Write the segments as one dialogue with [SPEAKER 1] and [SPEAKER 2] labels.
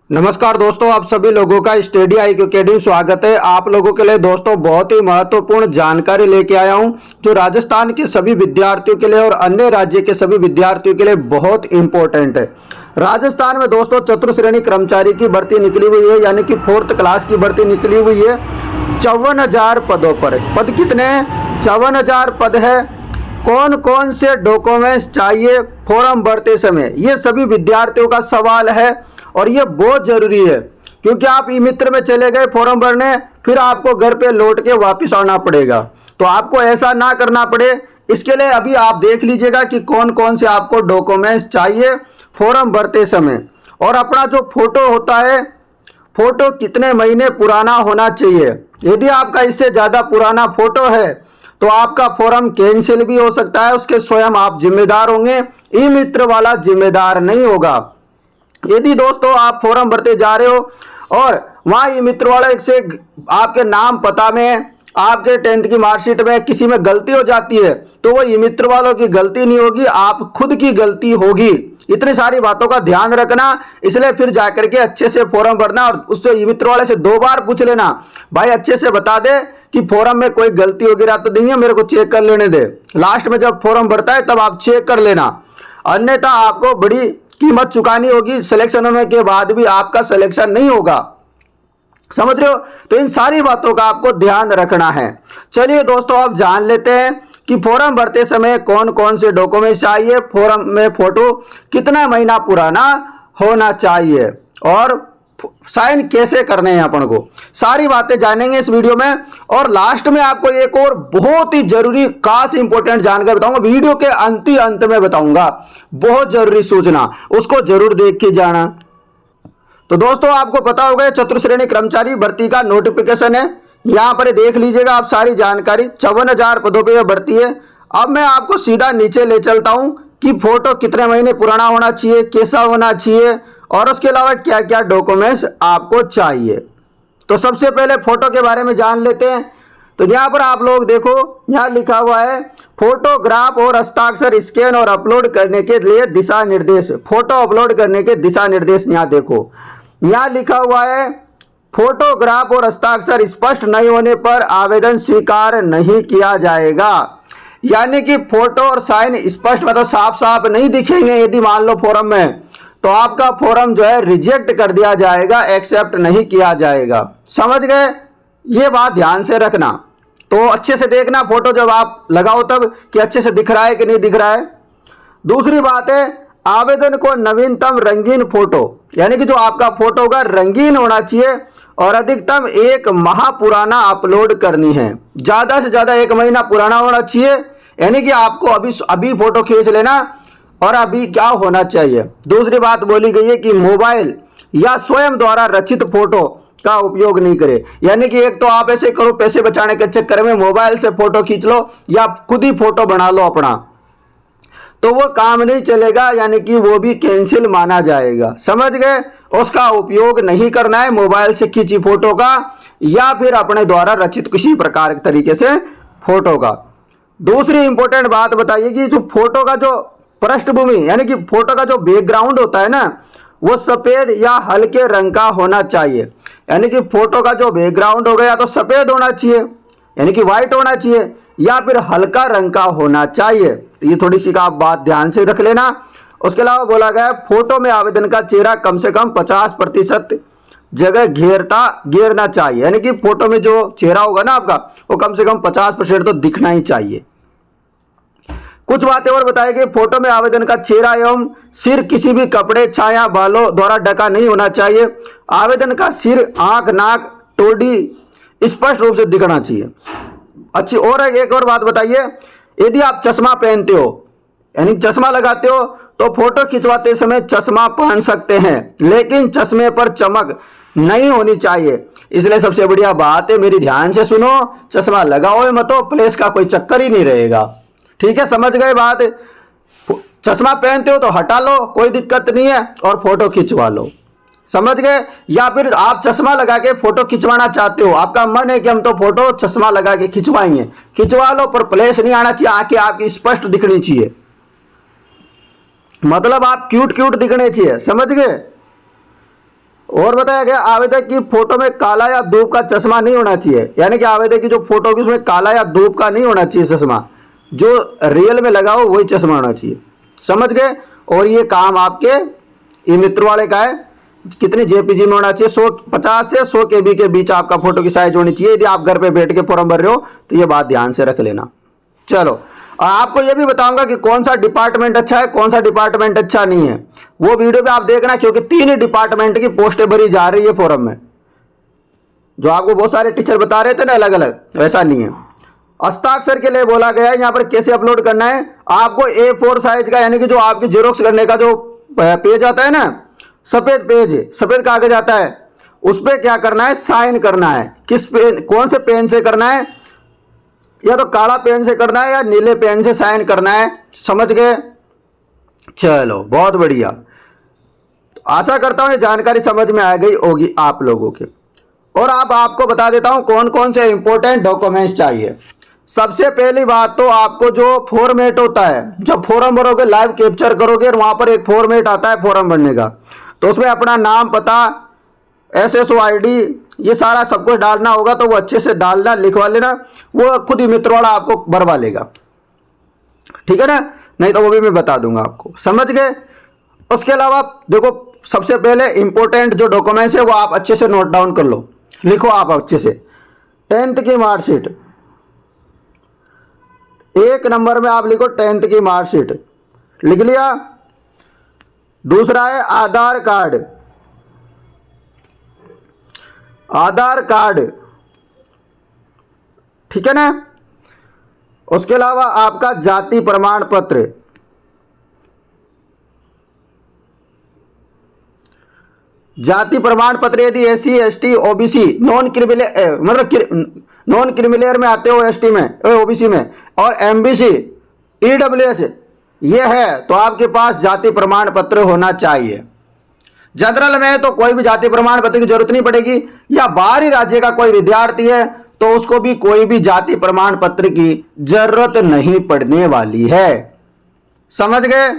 [SPEAKER 1] नमस्कार दोस्तों, आप सभी लोगों का स्टडी IQ अकेडमी स्वागत है। आप लोगों के लिए दोस्तों बहुत ही महत्वपूर्ण जानकारी लेके आया हूं, जो राजस्थान के सभी विद्यार्थियों के लिए और अन्य राज्य के सभी विद्यार्थियों के लिए बहुत इंपॉर्टेंट है। राजस्थान में दोस्तों चतुर्श्रेणी कर्मचारी की भर्ती निकली हुई है, यानी कि 4th क्लास की भर्ती निकली हुई है 54,000 पदों पर। पद कितने हैं? 54,000 पद है। कौन कौन से डॉक्यूमेंट्स चाहिए फॉर्म भरते समय, ये सभी विद्यार्थियों का सवाल है और ये बहुत जरूरी है, क्योंकि आप ई मित्र में चले गए फॉर्म भरने, फिर आपको घर पे लौट के वापस आना पड़ेगा। तो आपको ऐसा ना करना पड़े, इसके लिए अभी आप देख लीजिएगा कि कौन कौन से आपको डॉक्यूमेंट्स चाहिए फॉर्म भरते समय। और अपना जो फोटो होता है, फोटो कितने महीने पुराना होना चाहिए। यदि आपका इससे ज़्यादा पुराना फोटो है तो आपका फॉर्म कैंसिल भी हो सकता है, उसके स्वयं आप जिम्मेदार होंगे, ई मित्र वाला जिम्मेदार नहीं होगा। यदि दोस्तों आप फॉर्म भरते जा रहे हो और वहाँ ई मित्र वाले से आपके नाम पता में, आपके 10th की मार्कशीट में किसी में गलती हो जाती है, तो वो ई मित्र वालों की गलती नहीं होगी, आप खुद की गलती होगी। इतनी सारी बातों का ध्यान रखना, इसलिए फिर जाकर के अच्छे से फॉर्म भरना और उससे ई मित्र वाले से 2 बार पूछ लेना, भाई अच्छे से बता दे कि फॉर्म में कोई गलती वगैरह तो नहीं है, मेरे को चेक कर लेने दे। लास्ट में जब फॉर्म भरता है तब आप चेक कर लेना, अन्यथा आपको बड़ी कीमत चुकानी होगी। सिलेक्शन होने के बाद भी आपका सिलेक्शन नहीं होगा, समझ रहे हो। तो इन सारी बातों का आपको ध्यान रखना है। चलिए दोस्तों, अब जान लेते हैं कि फॉर्म भरते समय कौन कौन से डॉक्यूमेंट्स चाहिए, फॉर्म में फोटो कितना महीना पुराना होना चाहिए और साइन कैसे करने हैं, अपन को सारी बातें जानेंगे इस वीडियो में। और लास्ट में आपको एक और बहुत ही जरूरी खास इंपॉर्टेंट जानकारी बताऊंगा, वीडियो के अंत में बताऊंगा, बहुत जरूरी सूचना, उसको जरूर देख के जाना। तो दोस्तों आपको पता होगा चतुर्श्रेणी कर्मचारी भर्ती का नोटिफिकेशन है, यहां पर देख लीजिएगा आप सारी जानकारी। 54,000 पदों पर यह भर्ती है। अब मैं आपको सीधा नीचे ले चलता हूं कि फोटो कितने महीने पुराना होना चाहिए, कैसा होना चाहिए और उसके अलावा क्या क्या डॉक्यूमेंट्स आपको चाहिए। तो सबसे पहले फोटो के बारे में जान लेते हैं। तो यहाँ पर आप लोग देखो, यहाँ लिखा हुआ है फोटोग्राफ और हस्ताक्षर स्कैन और अपलोड करने के लिए दिशा निर्देश। फोटो अपलोड करने के दिशा निर्देश यहाँ देखो, यहाँ लिखा हुआ है फोटोग्राफ और हस्ताक्षर स्पष्ट नहीं होने पर आवेदन स्वीकार नहीं किया जाएगा। यानी कि फोटो और साइन स्पष्ट मतलब साफ साफ नहीं दिखेंगे, यदि मान लो फॉर्म में, तो आपका फॉर्म जो है रिजेक्ट कर दिया जाएगा, एक्सेप्ट नहीं किया जाएगा। समझ गए, ये बात ध्यान से रखना। तो अच्छे से देखना फोटो जब आप लगाओ तब कि अच्छे से दिख रहा है कि नहीं दिख रहा है। दूसरी बात है, आवेदन को नवीनतम रंगीन फोटो, यानी कि जो आपका फोटो होगा रंगीन होना चाहिए और अधिकतम 1 माह पुराना अपलोड करनी है। ज्यादा से ज्यादा 1 महीना पुराना होना चाहिए, यानी कि आपको अभी फोटो खींच लेना और अभी क्या होना चाहिए। दूसरी बात बोली गई है कि मोबाइल या स्वयं द्वारा रचित फोटो का उपयोग नहीं करे, यानी कि एक तो आप ऐसे करो, पैसे बचाने के चक्कर में मोबाइल से फोटो खींच लो या खुद ही फोटो बना लो अपना, तो वो काम नहीं चलेगा, यानी कि वो भी कैंसिल माना जाएगा। समझ गए, उसका उपयोग नहीं करना है मोबाइल से खींची फोटो का या फिर अपने द्वारा रचित किसी प्रकार के तरीके से फोटो का। दूसरी इंपॉर्टेंट बात बताइए कि जो फोटो का जो पृष्ठभूमि यानी कि फोटो का जो बैकग्राउंड होता है ना, वो सफेद या हल्के रंग का होना चाहिए। यानी कि फोटो का जो बैकग्राउंड होगा या तो सफेद होना चाहिए, यानी कि व्हाइट होना चाहिए, या फिर हल्का रंग का होना चाहिए। ये थोड़ी सी का आप बात ध्यान से रख लेना। उसके अलावा बोला गया है फोटो में आवेदन का चेहरा कम से कम 50% जगह घेरना चाहिए, यानी कि फोटो में जो चेहरा होगा ना आपका, वो कम से कम 50% तो दिखना ही चाहिए। कुछ बातें और बताई गई, फोटो में आवेदन का चेहरा एवं सिर किसी भी कपड़े, छाया, बालों द्वारा ढका नहीं होना चाहिए। आवेदन का सिर, आंख, नाक, टोडी स्पष्ट रूप से दिखना चाहिए। अच्छी और एक और बात बताइए, यदि आप चश्मा पहनते हो यानी चश्मा लगाते हो तो फोटो खिंचवाते समय चश्मा पहन सकते हैं, लेकिन चश्मे पर चमक नहीं होनी चाहिए। इसलिए सबसे बढ़िया बात है, मेरी ध्यान से सुनो, चश्मा लगाओ मत हो, प्लेस का कोई चक्कर ही नहीं रहेगा। ठीक है, समझ गए बात। चश्मा पहनते हो तो हटा लो, कोई दिक्कत नहीं है, और फोटो खिंचवा लो। समझ गए। या फिर आप चश्मा लगा के फोटो खिंचवाना चाहते हो, आपका मन है कि हम तो फोटो चश्मा लगा के खिंचवाएंगे, खिंचवा लो, पर प्लेस नहीं आना चाहिए, आंखें आपकी स्पष्ट दिखनी चाहिए, मतलब आप क्यूट क्यूट दिखने चाहिए। समझ गए। और बताया गया आवेदक की फोटो में काला या धूप का चश्मा नहीं होना चाहिए, यानी कि आवेदक की जो फोटो होगी उसमें काला या धूप का नहीं होना चाहिए चश्मा, जो रियल में लगा हो वही चश्मा होना चाहिए। समझ गए। और ये काम आपके ई मित्र वाले का है, कितने जेपीजी में होना चाहिए, 150 से 100 केबी के बीच आपका फोटो की साइज होनी चाहिए। यदि आप घर पे बैठ के फॉर्म भर रहे हो तो ये बात ध्यान से रख लेना। चलो, आपको ये भी बताऊंगा कि कौन सा डिपार्टमेंट अच्छा है, कौन सा डिपार्टमेंट अच्छा नहीं है, वो वीडियो पे आप देखना, क्योंकि 3 ही डिपार्टमेंट की पोस्टें भरी जा रही है फॉर्म में। जो आपको बहुत सारे टीचर बता रहे थे ना अलग अलग, वैसा नहीं है। हस्ताक्षर के लिए बोला गया है यहाँ पर कैसे अपलोड करना है। आपको A4 साइज का, यानी कि जो आपकी जेरोक्स करने का जो पेज आता है ना, सफेद पेज, सफेद कागज आता है, उस पर क्या करना है, साइन करना है। किस पेन, कौन से पेन से करना है, या तो काला पेन से करना है या नीले पेन से साइन करना है। समझ गए। चलो, बहुत बढ़िया। आशा करता हूं ये जानकारी समझ में आ गई होगी आप लोगों के। और अब आपको बता देता हूं कौन कौन से इंपॉर्टेंट डॉक्यूमेंट्स चाहिए। सबसे पहली बात तो आपको जो फॉर्मेट होता है, जब फॉर्म भरोगे, लाइव कैप्चर करोगे और वहां पर एक फॉर्मेट आता है फॉर्म भरने का, तो उसमें अपना नाम, पता, SSO ID, ये सारा सब कुछ डालना होगा। तो वो अच्छे से डालना, लिखवा लेना, वो खुद ही मित्र वाला आपको भरवा लेगा। ठीक है ना, नहीं तो वो भी मैं बता दूंगा आपको। समझ गए। उसके अलावा देखो, सबसे पहले इंपॉर्टेंट जो डॉक्यूमेंट्स है वो आप अच्छे से नोट डाउन कर लो, लिखो आप अच्छे से। 10th की मार्कशीट, 1 नंबर में आप लिखो 10th की मार्कशीट, लिख लिया। दूसरा है आधार कार्ड, आधार कार्ड, ठीक है ना। उसके अलावा आपका जाति प्रमाण पत्र, जाति प्रमाण पत्र यदि SC ST OBC non criminal, मतलब नॉन क्रिमिनल में आते हो, ST में, OBC में, और MBC EWS ये है, तो आपके पास जाति प्रमाण पत्र होना चाहिए। जनरल में तो कोई भी जाति प्रमाण पत्र की जरूरत नहीं पड़ेगी, या बाहरी राज्य का कोई विद्यार्थी है तो उसको भी कोई भी जाति प्रमाण पत्र की जरूरत नहीं पड़ने वाली है। समझ गए।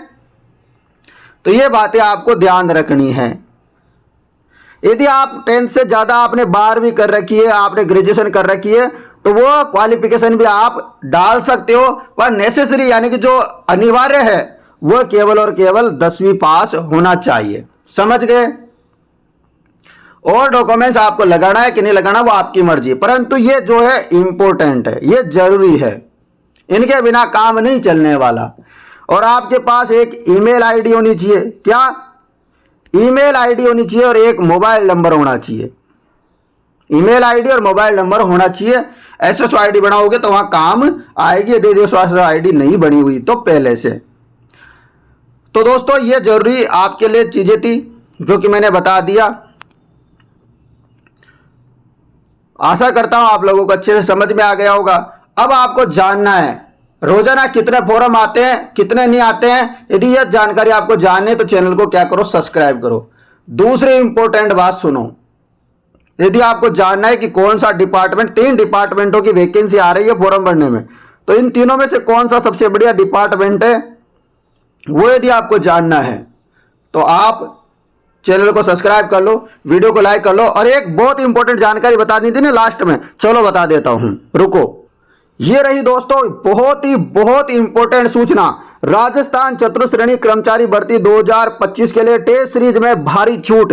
[SPEAKER 1] तो ये बातें आपको ध्यान रखनी है। यदि आप 10th से ज्यादा आपने 12वीं कर रखी है, आपने ग्रेजुएशन कर रखी है, तो वो क्वालिफिकेशन भी आप डाल सकते हो, पर नेसेसरी यानी कि जो अनिवार्य है वो केवल और केवल 10वीं पास होना चाहिए। समझ गए। और डॉक्यूमेंट्स आपको लगाना है कि नहीं लगाना वो आपकी मर्जी, परंतु ये जो है इंपॉर्टेंट है, ये जरूरी है, इनके बिना काम नहीं चलने वाला। और आपके पास एक ईमेल आईडी होनी चाहिए। क्या? ईमेल आईडी होनी चाहिए और एक मोबाइल नंबर होना चाहिए। ईमेल आईडी और मोबाइल नंबर होना चाहिए। SSO ID बनाओगे तो वहां काम आएगी, दे स्वास्थ्य आईडी नहीं बनी हुई तो पहले से। तो दोस्तों ये जरूरी आपके लिए चीजें थी जो कि मैंने बता दिया। आशा करता हूं आप लोगों को अच्छे से समझ में आ गया होगा। अब आपको जानना है रोजाना कितने फॉर्म आते हैं, कितने नहीं आते हैं। यदि यह जानकारी आपको जाननी तो चैनल को क्या करो, सब्सक्राइब करो। दूसरी इंपॉर्टेंट बात सुनो, यदि आपको जानना है कि कौन सा डिपार्टमेंट, 3 डिपार्टमेंटों की वैकेंसी आ रही है फॉर्म भरने में, तो इन तीनों में से कौन सा सबसे बढ़िया डिपार्टमेंट है, वो यदि आपको जानना है तो आप चैनल को सब्सक्राइब कर लो, वीडियो को लाइक कर लो। और एक बहुत इंपॉर्टेंट जानकारी बता दी थी ना लास्ट में, चलो बता देता हूं, रुको। ये रही दोस्तों बहुत ही इंपॉर्टेंट सूचना। राजस्थान चतुर्श्रेणी कर्मचारी भर्ती 2025 के लिए टेस्ट सीरीज में भारी छूट।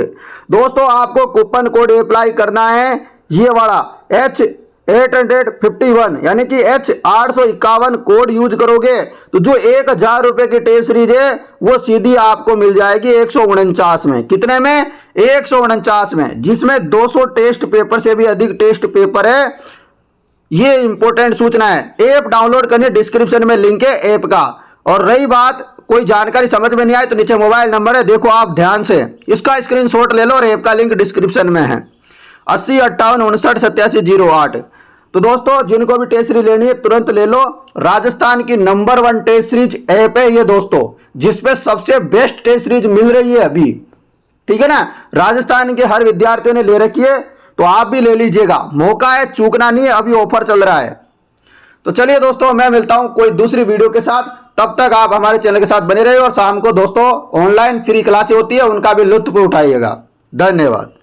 [SPEAKER 1] दोस्तों आपको कूपन कोड अप्लाई करना है, ये वाला H851 यानी कि H851 कोड यूज करोगे तो जो 1000 रुपए की टेस्ट सीरीज है वो सीधी आपको मिल जाएगी 149 में। कितने में? 149 में, जिसमें 200 टेस्ट पेपर से भी अधिक टेस्ट पेपर है। ये इंपॉर्टेंट सूचना है। ऐप डाउनलोड करने डिस्क्रिप्शन में लिंक है ऐप का। और रही बात कोई जानकारी समझ में नहीं आए तो नीचे मोबाइल नंबर है, देखो आप ध्यान से, इसका स्क्रीनशॉट ले लो और ऐप का लिंक डिस्क्रिप्शन में है 8058598708। तो दोस्तों जिनको भी टेस्ट सीरीज लेनी है तुरंत ले लो। राजस्थान की नंबर 1 टेस्ट सीरीज ऐप है ये दोस्तों, जिसपे सबसे बेस्ट टेस्ट सीरीज मिल रही है अभी। ठीक है ना, राजस्थान के हर विद्यार्थियों ने ले रखी है तो आप भी ले लीजिएगा, मौका है, चूकना नहीं है, अभी ऑफर चल रहा है। तो चलिए दोस्तों मैं मिलता हूं कोई दूसरी वीडियो के साथ, तब तक आप हमारे चैनल के साथ बने रहिए। और शाम को दोस्तों ऑनलाइन फ्री क्लासें होती है, उनका भी लुत्फ उठाइएगा। धन्यवाद।